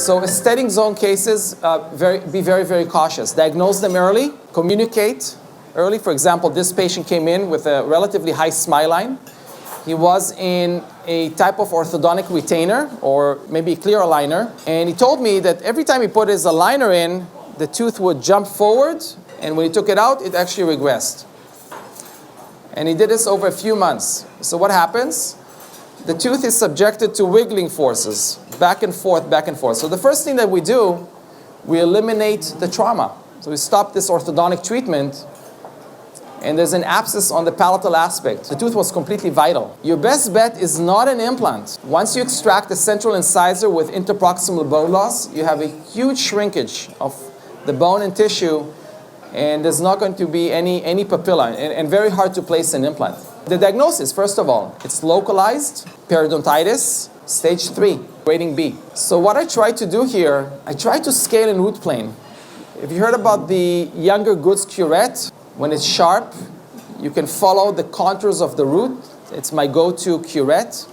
So aesthetic zone cases, be very, very cautious. Diagnose them early, communicate early. For example, this patient came in with a relatively high smile line. He was in a type of orthodontic retainer or maybe a clear aligner. And he told me that every time he put his aligner in, the tooth would jump forward. And when he took it out, it actually regressed. And he did this over a few months. So what happens? The tooth is subjected to wiggling forces, back and forth, back and forth. So the first thing that we do, we eliminate the trauma. So we stop this orthodontic treatment. And there's an abscess on the palatal aspect. The tooth was completely vital. Your best bet is not an implant. Once you extract the central incisor with interproximal bone loss, you have a huge shrinkage of the bone and tissue, and there's not going to be any papilla, and very hard to place an implant. The diagnosis, first of all, it's localized periodontitis, stage 3, grading B. So what I try to do here, I try to scale in root plane. If you heard about the younger goods curette, when it's sharp, you can follow the contours of the root. It's my go-to curette.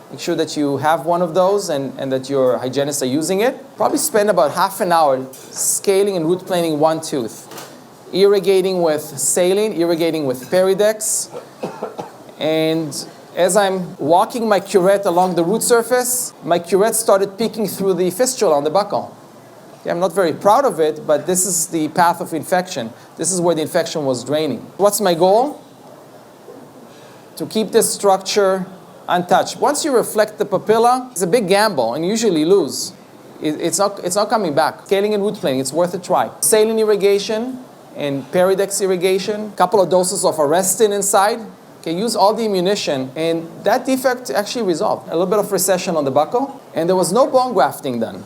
Make sure that you have one of those and that your hygienists are using it. Probably spend about half an hour scaling and root planing one tooth. Irrigating with saline, irrigating with Peridex. And as I'm walking my curette along the root surface, my curette started peeking through the fistula on the buccal. Okay, I'm not very proud of it, but this is the path of infection. This is where the infection was draining. What's my goal? To keep this structure untouched. Once you reflect the papilla, it's a big gamble and you usually lose. It's not coming back. Scaling and root planing, it's worth a try. Saline irrigation and Peridex irrigation, a couple of doses of Arrestin inside. Okay, use all the ammunition, and that defect actually resolved. A little bit of recession on the buccal, and there was no bone grafting done.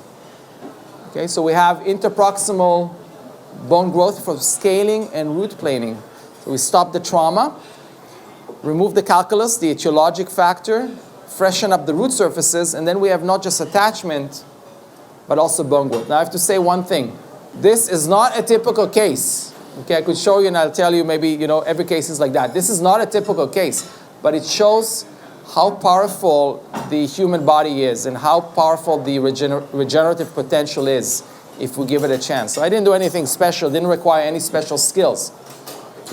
Okay, so we have interproximal bone growth for scaling and root planing. So we stop the trauma, remove the calculus, the etiologic factor, freshen up the root surfaces, and then we have not just attachment, but also bone growth. Now I have to say one thing. This is not a typical case. Okay, I could show you and I'll tell you maybe, every case is like that. This is not a typical case, but it shows how powerful the human body is and how powerful the regenerative potential is if we give it a chance. So I didn't do anything special, didn't require any special skills.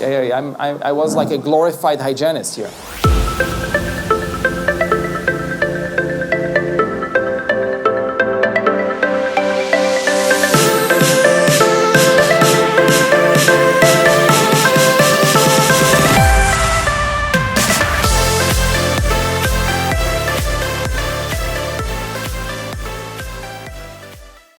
I was like a glorified hygienist here.